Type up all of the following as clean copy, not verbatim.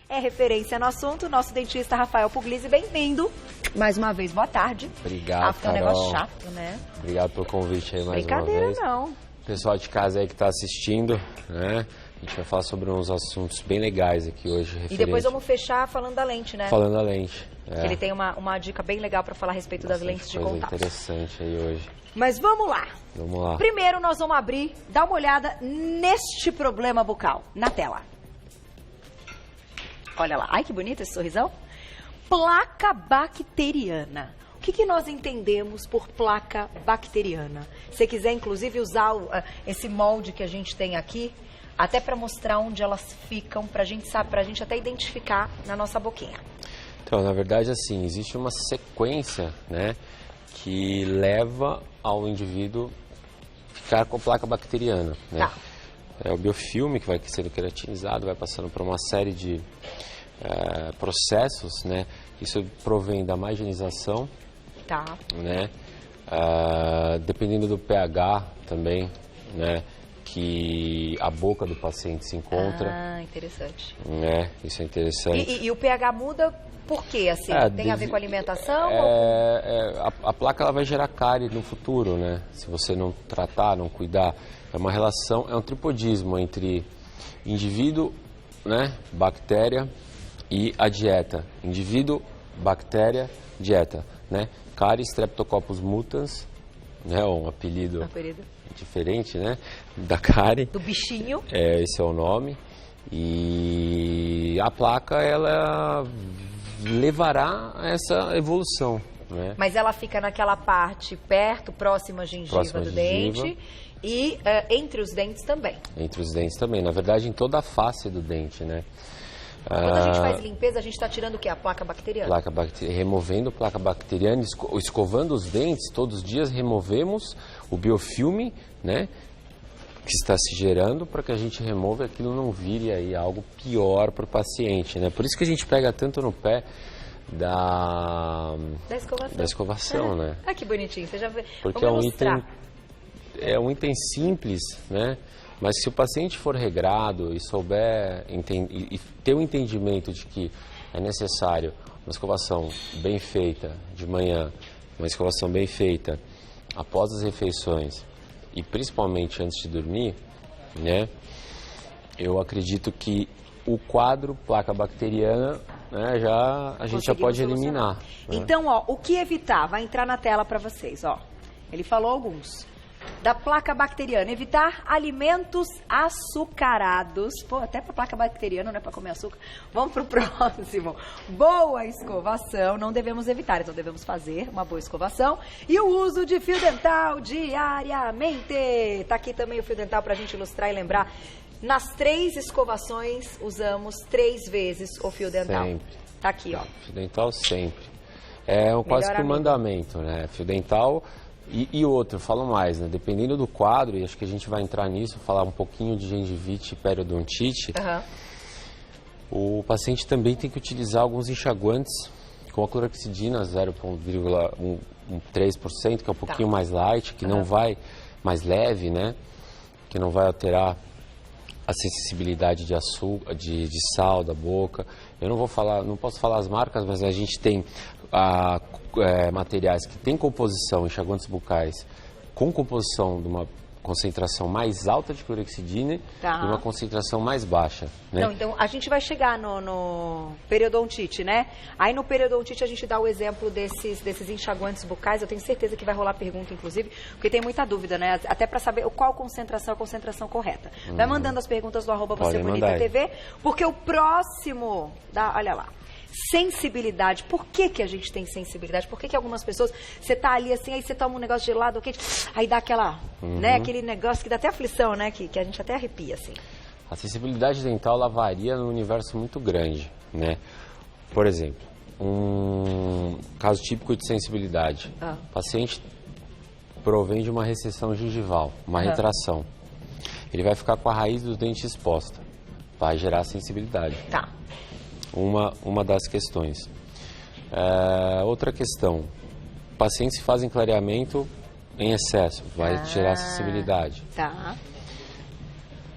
É referência no assunto, nosso dentista Rafael Puglisi, bem-vindo. Mais uma vez, boa tarde. Obrigado, Foi um negócio chato, né? Obrigado pelo convite aí mais uma Brincadeira vez. não. Pessoal de casa aí que está assistindo, né? A gente vai falar sobre uns assuntos bem legais aqui hoje. E depois vamos fechar falando da lente, né? Falando da lente. Que ele tem uma dica bem legal para falar a respeito das lentes de coisa contato. Interessante aí hoje. Mas vamos lá. Vamos lá. Primeiro nós vamos abrir, dar uma olhada neste problema bucal, na tela. Olha lá, ai que bonito esse sorrisão. Placa bacteriana. O que nós entendemos por placa bacteriana? Se quiser, inclusive, usar esse molde que a gente tem aqui, até para mostrar onde elas ficam, para a gente até identificar na nossa boquinha. Então, na verdade, assim, existe uma sequência, né, que leva ao indivíduo ficar com placa bacteriana, né? Tá. É o biofilme que vai sendo queratinizado, vai passando por uma série de processos, né? Isso provém da marginização, Tá. né? Dependendo do pH também, né? Que a boca do paciente se encontra. Ah, interessante. Né? Isso é interessante. E o pH muda por quê? Assim, tem a ver com a alimentação? A placa ela vai gerar cárie no futuro, né? Se você não tratar, não cuidar. É uma relação, é um tripodismo entre indivíduo, né? Bactéria e a dieta. Indivíduo, bactéria, dieta, né? Cárie Streptococcus mutans, né? Um apelido diferente, né? Da cárie. Do bichinho. Esse é o nome. E a placa, ela levará a essa evolução, né? Mas ela fica naquela parte próxima à gengiva do dente e entre os dentes também. Entre os dentes também. Na verdade, em toda a face do dente, né? Quando a gente faz limpeza, a gente está tirando o quê? A placa bacteriana? Removendo placa bacteriana, escovando os dentes, todos os dias removemos o biofilme, né? Que está se gerando para que a gente remova e aquilo não vire aí algo pior para o paciente, né? Por isso que a gente pega tanto no pé da escovação, né? Ah, que bonitinho. Você já vê. Porque é um item simples, né? Mas se o paciente for regrado e souber e ter um entendimento de que é necessário uma escovação bem feita de manhã, uma escovação bem feita após as refeições e principalmente antes de dormir, né? Eu acredito que o quadro placa bacteriana, né, a gente já pode eliminar. Né? Então, ó, o que evitar? Vai entrar na tela para vocês, ó. Ele falou alguns. Da placa bacteriana, evitar alimentos açucarados. Pô, até para placa bacteriana não é para comer açúcar. Vamos pro próximo. Boa escovação, não devemos evitar, então devemos fazer uma boa escovação. E o uso de fio dental diariamente. Tá aqui também o fio dental pra gente ilustrar e lembrar. Nas 3 escovações, usamos 3 vezes o fio dental. Sempre. Tá aqui, ó. Fio dental sempre. É quase que um mandamento, né? Fio dental. E outro, falo mais, né? Dependendo do quadro, e acho que a gente vai entrar nisso, falar um pouquinho de gengivite e periodontite, o paciente também tem que utilizar alguns enxaguantes com a clorexidina 0,13%, que é um pouquinho mais light, que não vai, mais leve, né? Que não vai alterar a sensibilidade de açúcar, de sal da boca. Eu não posso falar as marcas, mas a gente tem materiais que têm composição, enxaguantes bucais, com composição de uma concentração mais alta de clorexidina e uma concentração mais baixa, né? Não, então a gente vai chegar no periodontite, né? Aí no periodontite a gente dá o exemplo desses enxaguantes bucais. Eu tenho certeza que vai rolar pergunta, inclusive, porque tem muita dúvida, né? Até para saber qual concentração é a concentração correta. Vai mandando as perguntas do @VocêBonitaTV, porque o próximo, olha lá. Sensibilidade. Por que a gente tem sensibilidade? Por que algumas pessoas, você tá ali assim, aí você toma um negócio gelado, quente, aí dá aquela, né, aquele negócio que dá até aflição, né, que a gente até arrepia, assim. A sensibilidade dental, ela varia num universo muito grande, né? Por exemplo, um caso típico de sensibilidade. O paciente provém de uma recessão gengival, uma retração. Ele vai ficar com a raiz do dente exposta, vai gerar sensibilidade. Tá. Uma das questões. Outra questão, pacientes que fazem clareamento em excesso, vai gerar sensibilidade. Tá.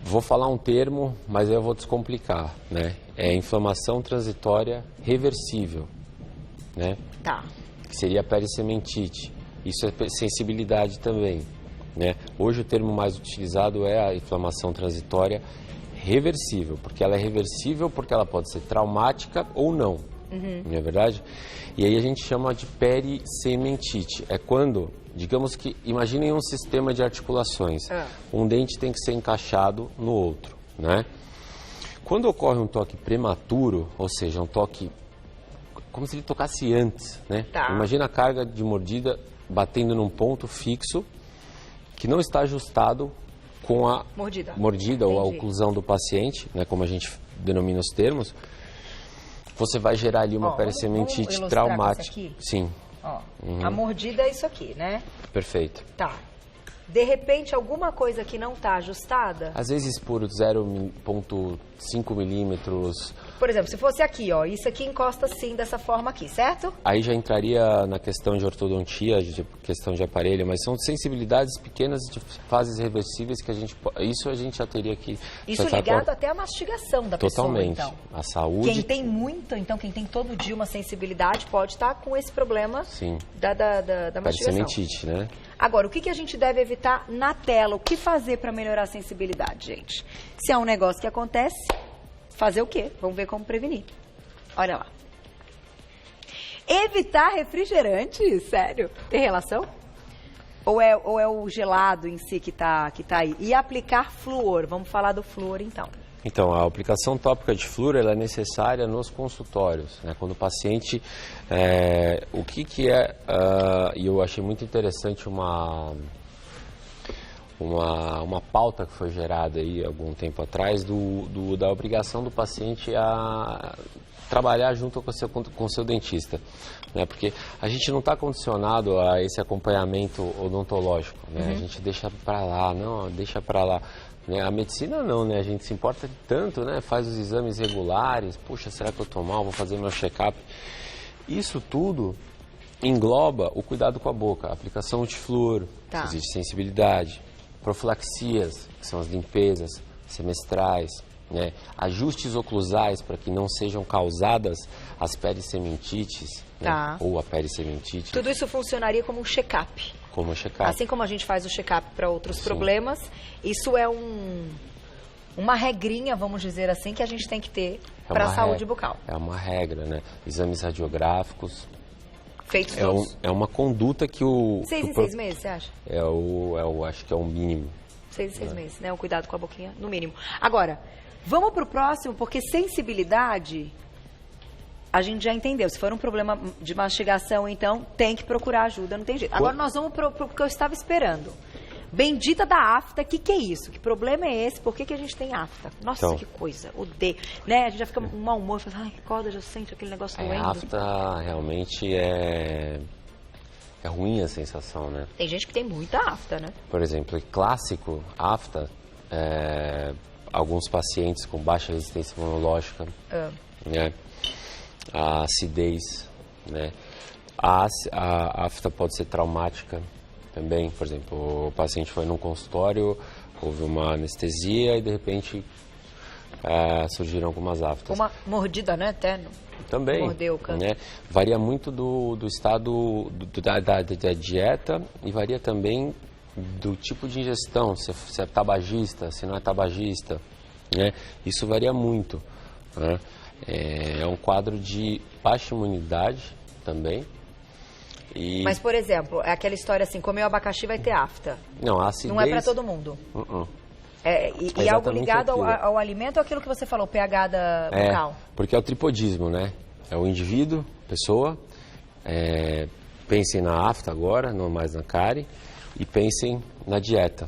Vou falar um termo, mas eu vou descomplicar, né? É inflamação transitória reversível, né? Tá. Que seria a pericementite. Isso é sensibilidade também, né? Hoje o termo mais utilizado é a inflamação transitória reversível, porque ela é reversível porque ela pode ser traumática ou não, não é verdade? E aí a gente chama de pericementite. É quando, digamos que, imaginem um sistema de articulações. Um dente tem que ser encaixado no outro, né? Quando ocorre um toque prematuro, ou seja, um toque como se ele tocasse antes, né? Tá. Imagina a carga de mordida batendo num ponto fixo que não está ajustado com a mordida ou a oclusão do paciente, né, como a gente denomina os termos, você vai gerar ali uma pericementite traumática. Aqui? Sim. Ó, a mordida é isso aqui, né? Perfeito. Tá. De repente, alguma coisa que não está ajustada? Às vezes por 0,5 milímetros. Por exemplo, se fosse aqui, ó, isso aqui encosta assim, dessa forma aqui, certo? Aí já entraria na questão de ortodontia, de questão de aparelho, mas são sensibilidades pequenas de fases reversíveis que a gente já teria que... Isso ligado até à mastigação da totalmente. pessoa, então. A saúde... Quem tem muito, então, quem tem todo dia uma sensibilidade pode estar com esse problema da mastigação. Pericementite, né? Agora, o que a gente deve evitar na tela? O que fazer para melhorar a sensibilidade, gente? Se é um negócio que acontece, fazer o quê? Vamos ver como prevenir. Olha lá. Evitar refrigerante? Sério? Tem relação? Ou é o gelado em si que tá aí? E aplicar flúor. Vamos falar do flúor, então. Então, a aplicação tópica de flúor ela é necessária nos consultórios, né? Quando o paciente... o que é... E eu achei muito interessante uma pauta que foi gerada aí algum tempo atrás da obrigação do paciente a trabalhar junto com o seu dentista, né? Porque a gente não está condicionado a esse acompanhamento odontológico, né? A gente deixa para lá, deixa para lá. Né? A medicina não, né? A gente se importa tanto, né? Faz os exames regulares, puxa, será que eu estou mal? Vou fazer meu check-up. Isso tudo engloba o cuidado com a boca, a aplicação de flúor, Tá. existe sensibilidade, profilaxias, que são as limpezas semestrais, né? Ajustes oclusais para que não sejam causadas as perisementites, né? Tá. Ou a pericementite. Tudo isso funcionaria como um check-up. Como check-up. Assim como a gente faz o check-up para outros problemas, isso é uma regrinha, vamos dizer assim, que a gente tem que ter para a saúde bucal. É uma regra, né? Exames radiográficos. Feitos todos. É uma conduta que o... 6 em 6 meses, você acha? Acho que é o mínimo. 6 em 6 meses, né? O cuidado com a boquinha, no mínimo. Agora, vamos para o próximo, porque sensibilidade... A gente já entendeu. Se for um problema de mastigação, então, tem que procurar ajuda, não tem jeito. Agora nós vamos para o que eu estava esperando. Bendita da afta, o que é isso? Que problema é esse? Por que a gente tem afta? Nossa, então, que coisa, odeio. Né? A gente já fica com mau humor, fala, ai, que corda, já sente aquele negócio doendo. A afta realmente é ruim a sensação, né? Tem gente que tem muita afta, né? Por exemplo, clássico, afta, alguns pacientes com baixa resistência imunológica, né? A acidez, né? A afta pode ser traumática também. Por exemplo, o paciente foi num consultório, houve uma anestesia e de repente surgiram algumas aftas. Uma mordida, né? Até também, mordeu o canto. Né? Varia muito do estado da dieta e varia também do tipo de ingestão, se é tabagista, se não é tabagista, né? Isso varia muito, né? É um quadro de baixa imunidade também. Mas, por exemplo, é aquela história assim, comeu abacaxi vai ter afta. Não, a acidez... Não é para todo mundo. E algo ligado ao alimento ou aquilo que você falou, pH da bucal? Porque é o tripodismo, né? É o indivíduo, pessoa, pensem na afta agora, não mais na cárie, e pensem na dieta.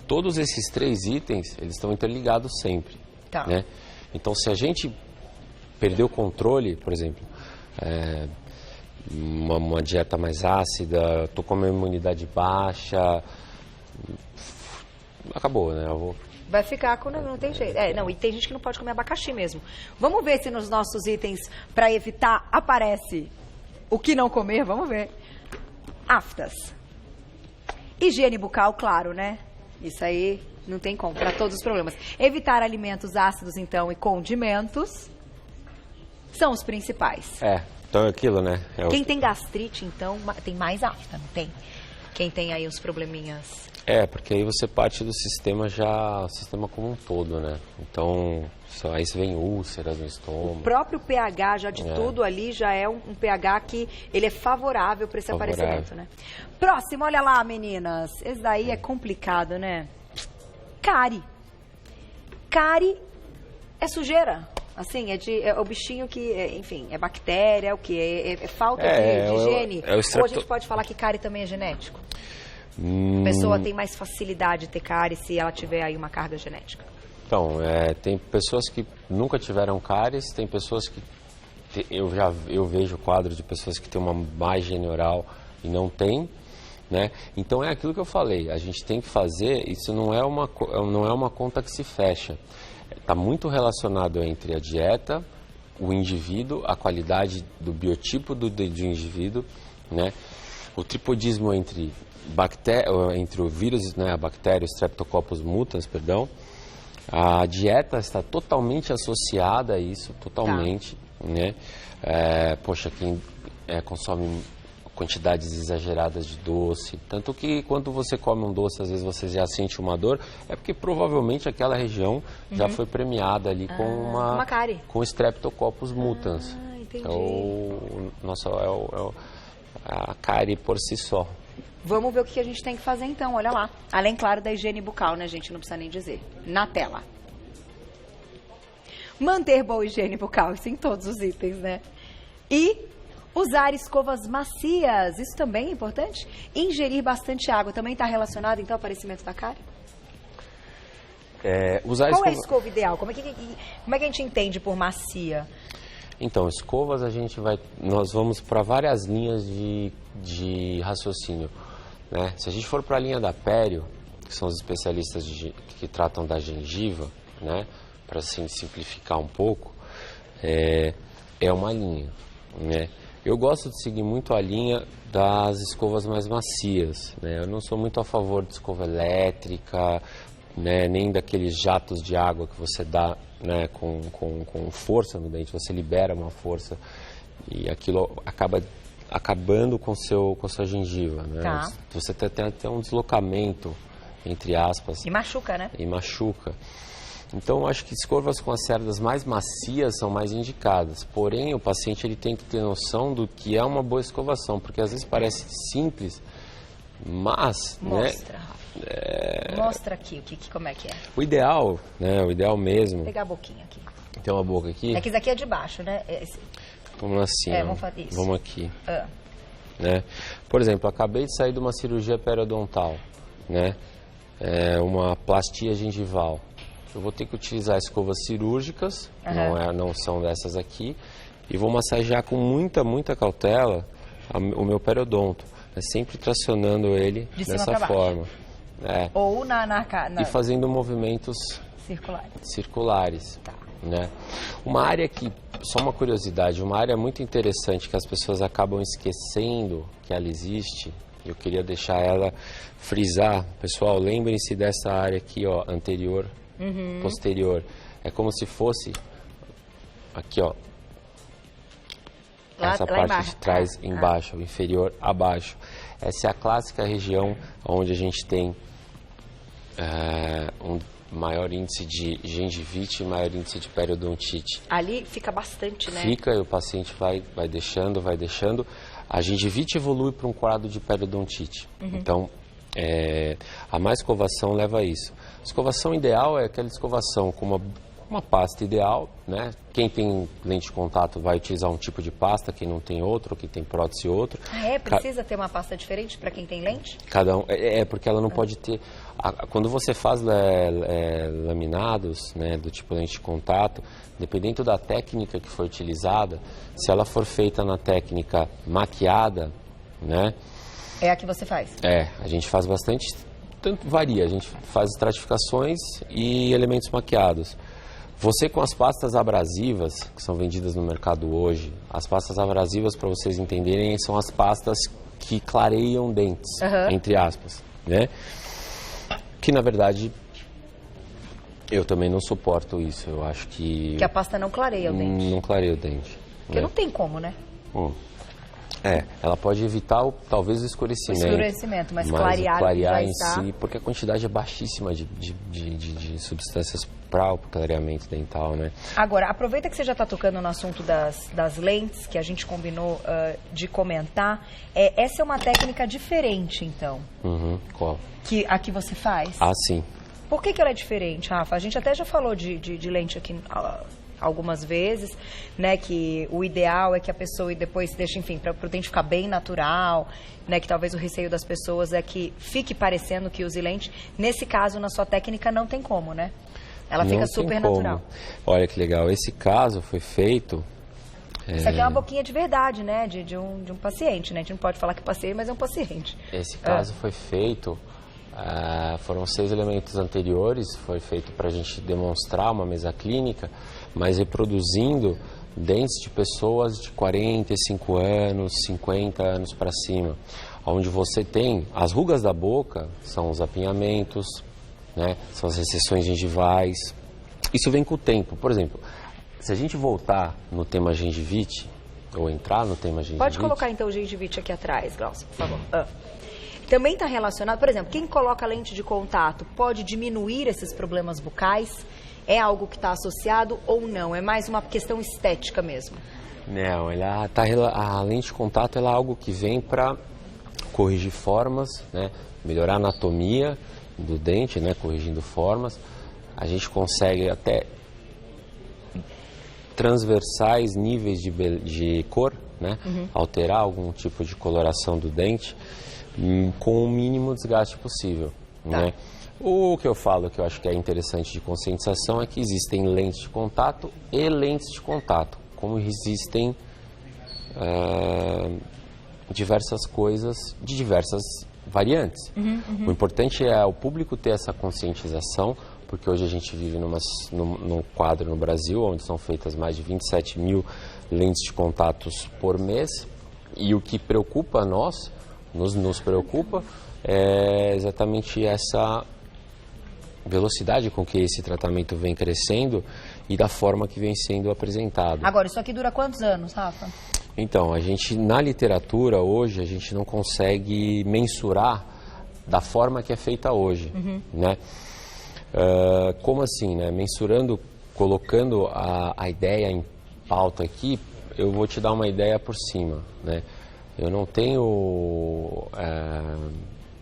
Todos esses 3 itens, eles estão interligados sempre. Tá. Né? Então, se a gente perder o controle, por exemplo, uma dieta mais ácida, estou com a minha imunidade baixa, acabou, né? Vai ficar com... Não tem jeito. E tem gente que não pode comer abacaxi mesmo. Vamos ver se nos nossos itens, para evitar, aparece o que não comer. Vamos ver. Aftas. Higiene bucal, claro, né? Isso aí Não tem como, para todos os problemas. Evitar alimentos ácidos, então, e condimentos são os principais. Então é aquilo, né? Quem tem gastrite, então, tem mais afta, não tem? Quem tem aí os probleminhas... Porque aí você parte do sistema o sistema como um todo, né? Então, aí você vem úlceras no estômago. O próprio pH já de tudo ali já é um pH que ele é favorável para esse aparecimento, né? Próximo, olha lá, meninas. Esse daí é complicado, né? Cárie. Cárie é sujeira. Assim, é o bichinho que, enfim, é bactéria, é o quê? É falta de higiene? Ou a gente pode falar que cárie também é genético? A pessoa tem mais facilidade de ter cárie se ela tiver aí uma carga genética. Então, tem pessoas que nunca tiveram cáries, tem pessoas que... Eu vejo quadro de pessoas que têm uma má higiene oral e não tem, né? Então é aquilo que eu falei, a gente tem que fazer, isso não é uma conta que se fecha. Está muito relacionado entre a dieta, o indivíduo, a qualidade do biotipo do indivíduo, né? O tripodismo entre o vírus, né, a bactéria, o Streptococcus mutans, perdão. A dieta está totalmente associada a isso, totalmente, né? Quem consome quantidades exageradas de doce, tanto que quando você come um doce, às vezes você já sente uma dor, é porque provavelmente aquela região já foi premiada ali com uma cárie. Com Streptococcus mutans. Entendi. A cárie por si só. Vamos ver o que a gente tem que fazer então, olha lá. Além, claro, da higiene bucal, né, gente? Não precisa nem dizer. Na tela. Manter boa higiene bucal, isso em todos os itens, né? E usar escovas macias, isso também é importante? Ingerir bastante água, também está relacionado, então, ao aparecimento da cárie? Qual é a escova ideal? Como é que a gente entende por macia? Então, escovas nós vamos para várias linhas de raciocínio, né? Se a gente for para a linha da pério, que são os especialistas que tratam da gengiva, né? Para assim, simplificar um pouco, é uma linha, né? Eu gosto de seguir muito a linha das escovas mais macias, né? Eu não sou muito a favor de escova elétrica, né? Nem daqueles jatos de água que você dá, né? com força no dente, você libera uma força e aquilo acaba acabando com sua gengiva, né? Tá. Você tem até um deslocamento, entre aspas. E machuca, né? E machuca. Então, eu acho que escovas com as cerdas mais macias são mais indicadas. Porém, o paciente ele tem que ter noção do que é uma boa escovação, porque às vezes parece simples, mas... Mostra, né, Rafa. Mostra aqui como é que é. O ideal, né? O ideal mesmo... Vou pegar a boquinha aqui. Tem uma boca aqui? É que isso aqui é de baixo, né? Vamos assim, vamos fazer isso. Vamos aqui. Né? Por exemplo, acabei de sair de uma cirurgia periodontal, né? Uma plastia gengival. Eu vou ter que utilizar escovas cirúrgicas, não são dessas aqui, e vou massagear com muita cautela o meu periodonto, sempre tracionando ele dessa forma. Ou e fazendo movimentos circulares. Tá. Né? Uma área que, só uma curiosidade, uma área muito interessante que as pessoas acabam esquecendo que ela existe, eu queria deixar ela frisar. Pessoal, lembrem-se dessa área aqui, ó, anterior, posterior. É como se fosse aqui, ó, essa parte de trás embaixo, inferior abaixo. Essa é a clássica região onde a gente tem um maior índice de gengivite e maior índice de periodontite. Ali fica bastante, né? Fica, e o paciente vai deixando. A gengivite evolui para um quadro de periodontite. Então, a má escovação leva a isso. A escovação ideal é aquela escovação com uma pasta ideal, né? Quem tem lente de contato vai utilizar um tipo de pasta, quem não tem outro, quem tem prótese outro. Precisa ter uma pasta diferente para quem tem lente? Cada um, porque ela não pode ter... Quando você faz laminados, né, do tipo lente de contato, dependendo da técnica que for utilizada, se ela for feita na técnica maquiada, né? É a que você faz? A gente faz bastante, tanto varia, a gente faz estratificações e elementos maquiados. Você com as pastas abrasivas, que são vendidas no mercado hoje, as pastas abrasivas, para vocês entenderem, são as pastas que clareiam dentes, entre aspas, né? Que na verdade Eu também não suporto isso. Eu acho que... Que a pasta não clareia o dente. Não clareia o dente. Porque não tem como, né? Ela pode evitar talvez o escurecimento. O escurecimento, mas clarear em si, porque a quantidade é baixíssima de substâncias para o clareamento dental, né? Agora, aproveita que você já está tocando no assunto das lentes, que a gente combinou de comentar. Essa é uma técnica diferente, então. Qual? A que você faz? Ah, sim. Por que ela é diferente, Rafa? A gente até já falou de lente aqui algumas vezes, né, que o ideal é que a pessoa depois deixe, enfim, para o dente ficar bem natural, né, que talvez o receio das pessoas é que fique parecendo que use lente. Nesse caso, na sua técnica, não tem como, né? Ela fica super natural. Olha que legal, esse caso foi feito... Isso aqui é uma boquinha de verdade, né, de um paciente, né? A gente não pode falar que é paciente, mas é um paciente. Esse caso foi feito... foram 6 elementos anteriores, foi feito para a gente demonstrar uma mesa clínica, mas reproduzindo dentes de pessoas de 45 anos, 50 anos para cima, onde você tem as rugas da boca, são os apinhamentos, né, são as recessões gengivais. Isso vem com o tempo. Por exemplo, se a gente voltar no tema gengivite, ou entrar no tema gengivite... Pode colocar então o gengivite aqui atrás, Glaucio, por favor. Também está relacionado, por exemplo, quem coloca lente de contato pode diminuir esses problemas bucais? É algo que está associado ou não? É mais uma questão estética mesmo? Não, a lente de contato é algo que vem para corrigir formas, né? Melhorar a anatomia do dente, né? Corrigindo formas. A gente consegue até transversais níveis de cor, né? Alterar algum tipo de coloração do dente com o mínimo desgaste possível, né? O que eu falo, que eu acho que é interessante de conscientização, é que existem lentes de contato e lentes de contato, como existem diversas coisas de diversas variantes. O importante é o público ter essa conscientização, porque hoje a gente vive num quadro no Brasil, onde são feitas mais de 27 mil lentes de contatos por mês, e o que preocupa a nós, nos preocupa, é exatamente essa velocidade com que esse tratamento vem crescendo e da forma que vem sendo apresentado. Agora, isso aqui dura quantos anos, Rafa? Então, na literatura hoje, a gente não consegue mensurar da forma que é feita hoje, né? Como assim, né? Mensurando, colocando a ideia em pauta aqui, eu vou te dar uma ideia por cima, né? Eu não tenho...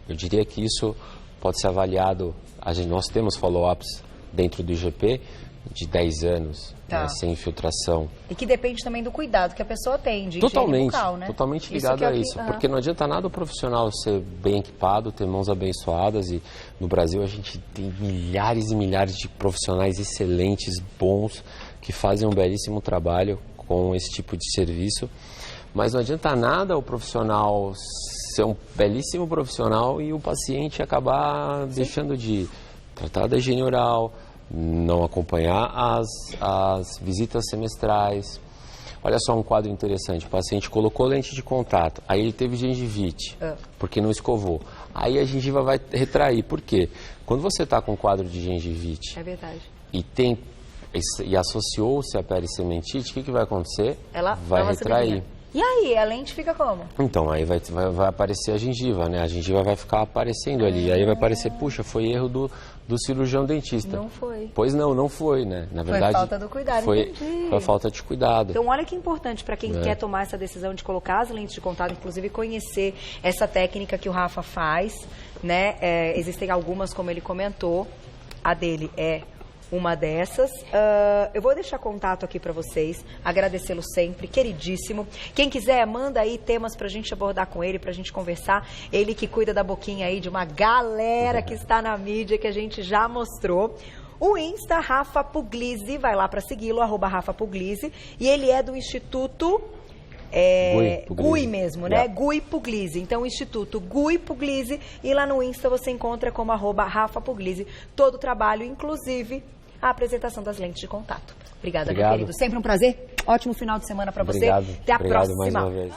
eu diria que isso pode ser avaliado... Nós temos follow-ups dentro do IGP de 10 anos, né, sem infiltração. E que depende também do cuidado que a pessoa tem de higiene bucal, né? Totalmente ligado a isso. Porque não adianta nada o profissional ser bem equipado, ter mãos abençoadas. E no Brasil a gente tem milhares e milhares de profissionais excelentes, bons, que fazem um belíssimo trabalho com esse tipo de serviço. Mas não adianta nada o profissional ser um belíssimo profissional e o paciente acabar deixando de tratar da higiene oral, não acompanhar as visitas semestrais. Olha só um quadro interessante, o paciente colocou lente de contato, aí ele teve gengivite, porque não escovou. Aí a gengiva vai retrair, por quê? Quando você está com um quadro de gengivite e associou-se a pericementite, o que vai acontecer? Ela vai retrair. E aí, a lente fica como? Então, aí vai aparecer a gengiva, né? A gengiva vai ficar aparecendo ali. Aí vai parecer, puxa, foi erro do cirurgião dentista. Não foi. Pois não foi, né? Na verdade, foi falta do cuidado, foi a falta de cuidado. Então, olha que importante para quem quer tomar essa decisão de colocar as lentes de contato, inclusive conhecer essa técnica que o Rafa faz, né? Existem algumas, como ele comentou. A dele é uma dessas. Eu vou deixar contato aqui para vocês, agradecê-lo sempre, queridíssimo. Quem quiser, manda aí temas pra gente abordar com ele, pra gente conversar. Ele que cuida da boquinha aí de uma galera que está na mídia, que a gente já mostrou. O Insta, Rafa Puglisi, vai lá para segui-lo, @Rafa Puglisi, e ele é do Instituto... GUI mesmo, né? GUI Puglisi. Então, o Instituto GUI Puglisi, e lá no Insta você encontra como @Rafa Puglisi todo o trabalho, inclusive a apresentação das lentes de contato. Obrigada, meu querido. Sempre um prazer. Ótimo final de semana para você. Até a próxima. Mais uma vez.